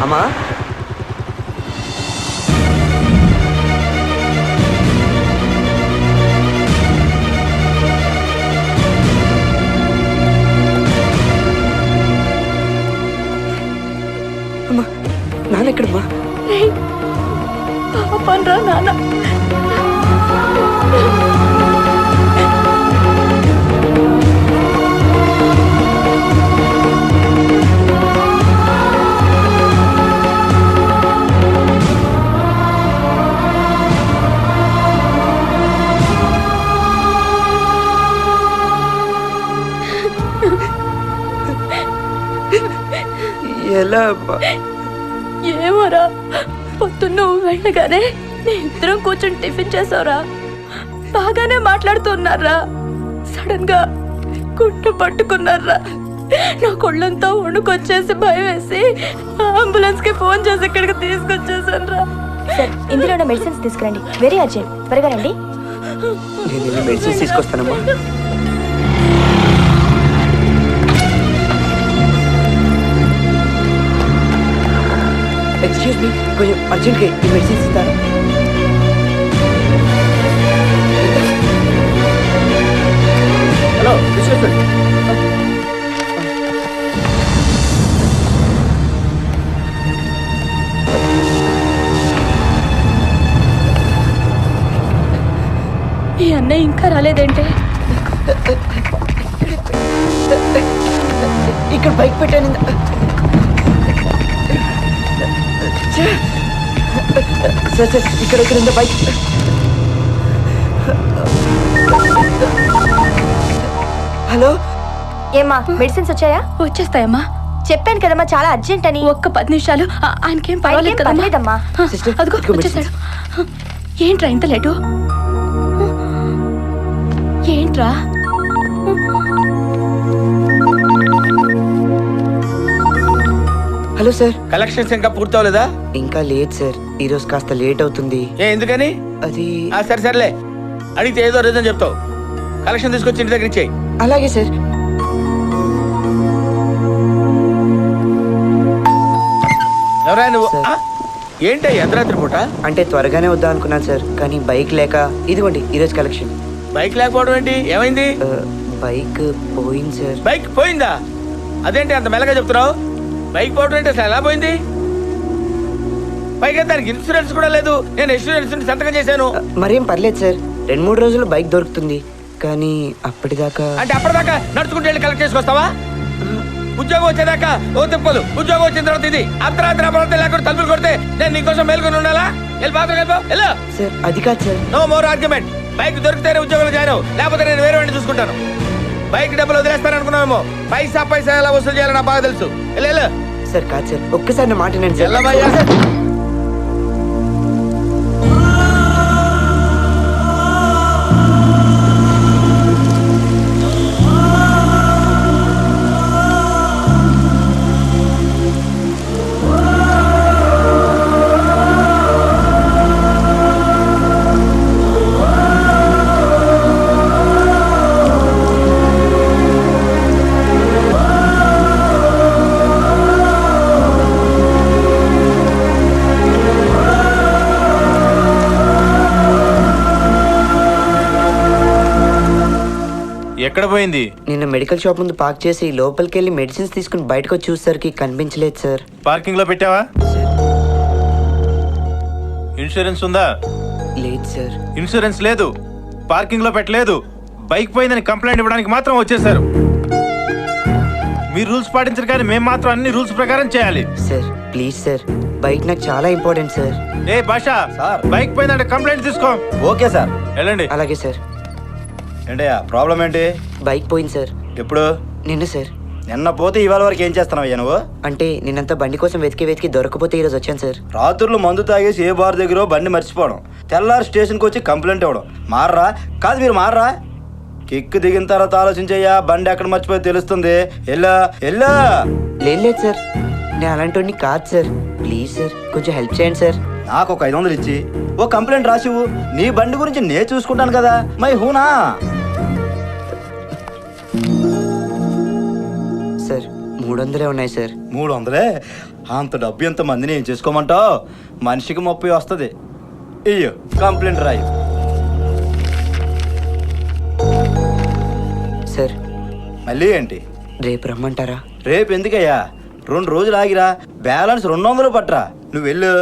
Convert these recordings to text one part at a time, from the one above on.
అమ్మా అమ్మా నాన్న ఎక్కడమ్మా? పాపన్రా నాన్న. ఎలా అమ్మా? ఏమోరా, పొద్దున్న నువ్వు వెళ్ళగానే నీ ఇద్దరం కూర్చొని టిఫిన్ చేసావురా. బాగానే మాట్లాడుతున్నారా, సడన్ గా గుంట పట్టుకున్నారా. నా కొళ్ళంతా వణుకొచ్చేసి భయం వేసి అంబులెన్స్ కి ఫోన్ చేసి ఇక్కడికి తీసుకొచ్చేసాను రా. సార్, ఇందులో మెడిసిన్స్ తీసుకురండి. వెరీ అర్జెంట్, త్వరగా రండి. నేను మెడిసిన్స్ తీసుకొస్తానమ్మా. ఎక్స్క్యూజ్ మీ, కొంచెం అర్జెంట్గా ఈ మెడిసిన్స్ ఇస్తారా? హలో ఈ అన్నయ్య ఇంకా రాలేదేంటే? ఇక్కడ బైక్ పెట్టాను. సార్ సార్, ఇక్కడ ఉందా బైక్? హలో ఏమ్మా, మెడిసిన్స్ వచ్చాయా? వచ్చేస్తాయమ్మా. చెప్పాను కదమ్మా, చాలా అర్జెంట్ అని. ఒక్క 10 నిమిషాలు. ఆయనకేం పర్వాలేదు కదమ్మా. పర్లేదమ్మా. అదిగో వచ్చేసాడు. ఏంట్రా ఇంత లేటు? ఏంట్రా? హలో సార్, కలెక్షన్స్ ఇంకా పూర్తవలేదా? ఇంకా లేదు సార్, ఈరోజు కాస్త లేట్ అవుతుంది. ఎందుకని? అది సరే సర్లే, అడిగితే ఏదో రీజన్ చెప్తావు. కలెక్షన్ తీసుకొచ్చి ఇంటి దగ్గర ఇచ్చేయి. అలాగే సార్. ఎవరా నువ్వు? సార్. ఏంటి అర్ధరాత్రి పూట? అంటే త్వరగానే వద్దాం అనుకున్నాను సార్, కానీ బైక్ లేక. ఇదిగోండి ఈరోజు కలెక్షన్. బైక్ లేకపోవడం ఏంటి? ఏమైంది? బైక్ పోయింది సార్. బైక్ పోయిందా? అదేంటి అంత మెల్లగా చెప్తున్నావు? బైక్ పోవడం ఏంటి? అసలు ఎలా పోయింది? పైగా దానికి ఇన్సూరెన్స్ కూడా లేదు. నేను ఇన్సూరెన్స్ సంతకం చేశాను. మరేం పర్లేదు సార్, 2-3 రోజులు బైక్ దొరుకుతుంది. కానీ అప్పటిదాకా అంటే అప్పటిదాకా నడుచుకుంటూ వెళ్ళి కలెక్ట్ చేసుకొస్తావా? ఉద్యోగం వచ్చేదాకా ఓ తిప్పలు, ఉద్యోగం వచ్చిన తర్వాత ఇది. అర్ధరాత్రి అపరాత్రి లేకుండా తలుపులు కొడితే నేను నీకోసం మేలుకొని ఉండాలా? వెళ్ళి బాత్రూమ్ వెళ్ళిపో. సార్ అది కాదు sir. No more argument. Bike దొరికితేనే ఉద్యోగంలో జాయిన్ అవ్వు, లేకపోతే నేను వేరే వాడిని చూసుకుంటాను. బైక్ డబ్బులు వదిలేస్తాను అనుకున్నామేమో, పైసా ఎలా వసూలు చేయాలో నాకు బాగా తెలుసు. వెళ్ళు. సార్ కాదు సార్, ఒక్కసారి నా మాట నేను ఎల్లబయ్యా. ఎక్కడ పోయింది? నిన్న మెడికల్ షాప్ ముందు పార్క్ చేసి లోపలికి వెళ్ళి మెడిసిన్స్ తీసుకుని బయటకు వచ్చి చూసేసరికి కనిపించలేదు సార్. పార్కింగ్ లో పెట్టావా? ఇన్సూరెన్స్ ఉందా? లేదు సార్. ఇన్సూరెన్స్ లేదు, పార్కింగ్ లో పెట్టలేదు, బైక్ పోయిందని కంప్లైంట్ ఇవ్వడానికి మాత్రం వచ్చేసారు. మీరు రూల్స్ పాటించరు కానీ మేము మాత్రం అన్ని రూల్స్ ప్రకారం చేయాలి. సార్ ప్లీజ్ సార్, బైక్ నాకు చాలా ఇంపార్టెంట్ సార్. ఏ భాషా, బైక్ పోయిందంటే కంప్లైంట్ తీసుకో. ఓకే సార్, వెళ్ళండి. అలాగే సార్. ఏంటయ్యా ప్రాబ్లం ఏంటి? బైక్ పోయింది సార్. ఎప్పుడు? నిన్న సార్. నిన్న పోతే ఇవాళ వరకు ఏం చేస్తున్నావయ్యా నువ్వు? అంటే నిన్నంతా బండి కోసం వెతికి దొరకపోతే ఈరోజు వచ్చాను సార్. రాత్రులు మందు తాగేసి ఏ బార్ దగ్గర బండి మర్చిపోవడం, తెల్లారి స్టేషన్కి వచ్చి కంప్లైంట్ ఇవ్వడం. మారరా? కాదు మీరు మారరా? కిక్కు దిగిన తర్వాత ఆలోచించయ్యా, బండి ఎక్కడ మర్చిపోయి తెలుస్తుంది. ఎల్లా ఎల్లా. లేదు సార్, నేను అలాంటి కాదు సార్. ప్లీజ్ సార్ కొంచెం హెల్ప్ చేయండి సార్. నాకు ఒక 500 ఇచ్చి ఓ కంప్లైంట్ రాసివు, నీ బండి గురించి నేను చూసుకుంటాను కదా. మై హూనా? సార్ 300 ఉన్నాయి సార్. 300? అంత డబ్బు ఎంత మందిని ఏం చేసుకోమంటావు? మనిషికి 30 వస్తుంది. ఇయ్యో కంప్లైంట్ రాయి. సార్ మళ్ళీ ఏంటి? రేపు రమ్మంటారా? రేపు ఎందుకయ్యా? 2 రోజులు ఆగిరా. బ్యాలెన్స్ 200 పట్టరా. నువ్వు వెళ్ళు.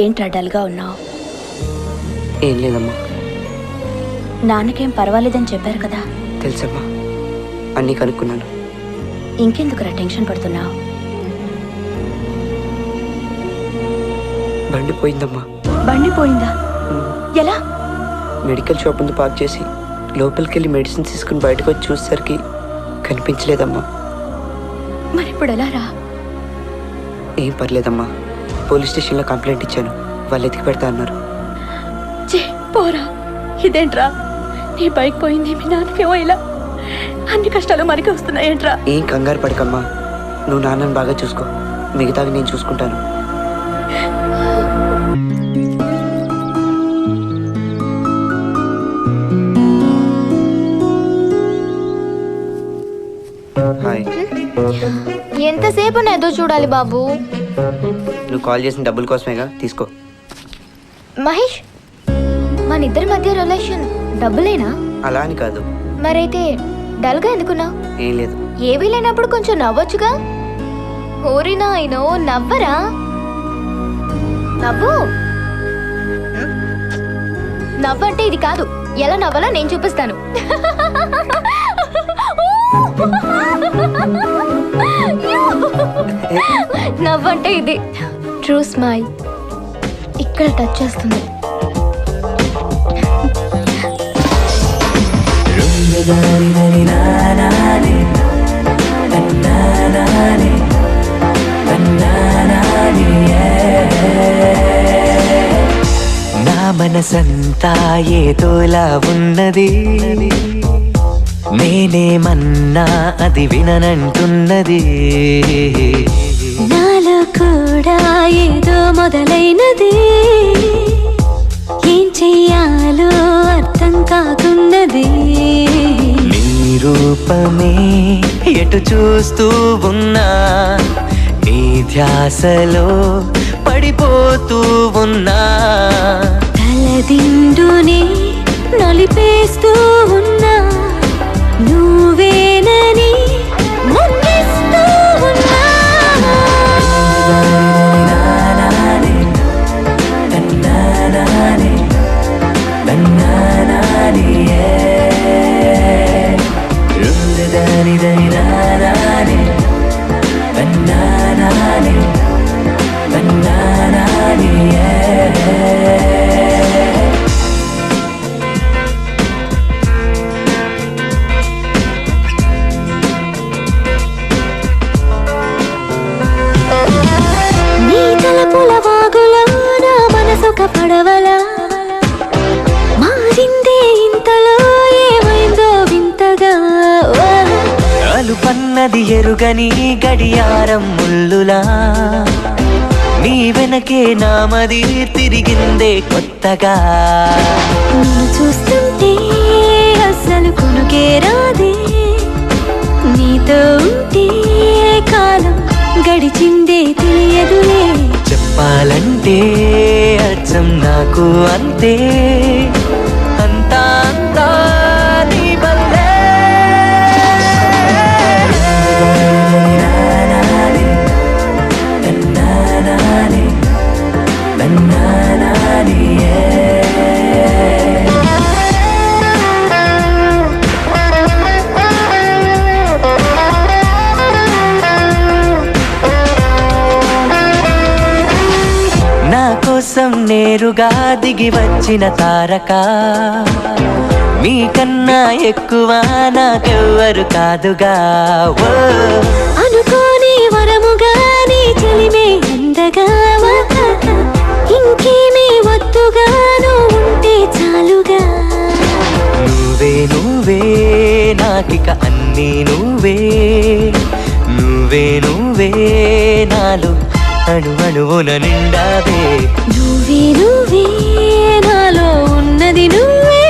ఏంట్రా డల్గా ఉన్నావు? ఏం లేదమ్మా. నాన్నకేం పర్వాలేదని చెప్పారు కదా. తెలుసమ్మా, అన్నీ కనుక్కున్నాను. ఇంకెందుకురా టెన్షన్ పడుతున్నావు? బండి పోయిందమ్మా. బండి పోయిందా? ఎలా? మెడికల్ షాప్ ముందు పార్క్ చేసి లోపలికి వెళ్ళి మెడిసిన్ తీసుకుని బయటకు వచ్చి చూసేసరికి కనిపించలేదమ్మా. మరి ఇప్పుడు ఎలా రా? ఏం పర్లేదమ్మా, పోలీస్ స్టేషన్లో కంప్లైంట్ ఇచ్చాను. వాళ్ళు ఎతికి పెడతా అన్నారు. పోరా. ఇదేంట్రా, నీ బైక్ పోయింది, మీ నాన్నకేమో ఇలా అన్ని కష్టాలు మనకి వస్తున్నాయేంట్రా? ఏం కంగారు పడకమ్మా, నువ్వు నాన్నని బాగా చూసుకో, మిగతావి నేను చూసుకుంటాను. హాయ్. ఎంతసేపు నేదో చూడాలి బాబు? నువ్వు కాల్ చేసిన డబ్బుల కోసమేగా, తీసుకో. మహేష్, మన ఇద్దరి మధ్య రిలేషన్ డబ్బులేనా? అలా అని కాదు. మరైతే డల్గా ఎందుకున్నావు? ఏం లేదు. ఏవీ లేనప్పుడు కొంచెం నవ్వొచ్చుగా. ఓరి నాయనో, నవ్వరా? నవ్వు. నవ్వంటే ఇది కాదు, ఎలా నవ్వాలో నేను చూపిస్తాను. నవ్వంటే ఇది. True smile. ఇక్కడ టచ్ చేస్తుంది. నా మనసంతా ఏదోలా ఉన్నది, నేనేమన్నా అది విననంటున్నది. నాలో కూడా ఏదో మొదలైనది, ఏం చెయ్యాలో అర్థం కాకున్నది. నీ రూపమే ఎటు చూస్తూ ఉన్నా, నీ ధ్యాసలో పడిపోతూ ఉన్నా. తలదిండుని నలిపేస్తూ ఉన్నా, నువ్వేనని ముగిస్తూ ఉన్నా. నీ తలపుల వాగులో నా మనసొక పడవలా మారిందే, ఇంతలో ఏమైందో వింతగా. అలుపన్నది ఎరుగని గడియారం ముల్లులా, నీ వెనకే నామది తిరిగిందే కొత్తగా. నిన్ను చూస్తుంటే అస్సలు కొనుకే రాదే, నీతో ఉంటే కాలం గడిచిందే తెలియదులే. చెప్పాలంటే అచ్చం నాకు అంతే, అంతా అంతా నీ వల్లే. నా కోసం నేరుగా దిగి వచ్చిన తారక, మీకన్నా ఎక్కువ నాకెవ్వరు కాదుగా. ఓ అనుకోని వరముగా నీ చెలిమే అందగా, ఇంకేమీ వద్దుగాను ఉంటే చాలుగా. నువ్వే నువ్వే నాకిక అన్నీ నువ్వే, నువ్వే నువ్వే నాలో అణు అణువున నిండావే. నువ్వే నువ్వే నాలో ఉన్నది నువ్వే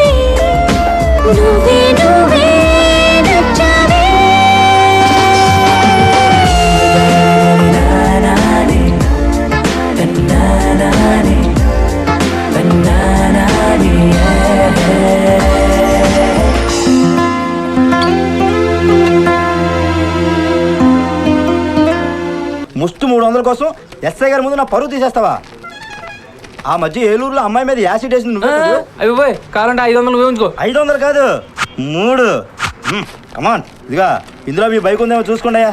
నువ్వే నువ్వే నచ్చావే. తన్నానానే, తన్నానానే, తన్నానానే. ముష్టి 300 కోసం ఎస్ఐ గారి ముందు నా పరువు తీసేస్తావా? ఆ మధ్య ఏలూరులో అమ్మాయి మీద యాసిడ్ వేసింది నువ్వే కదా? అవి పోయి కావాలంటే 500 నువ్వే ఉంచుకో. 500 కాదు 3. కమాన్ ఇదిగా ఇందులో మీ బైక్ ఉందేమో చూసుకోండి అయ్యా.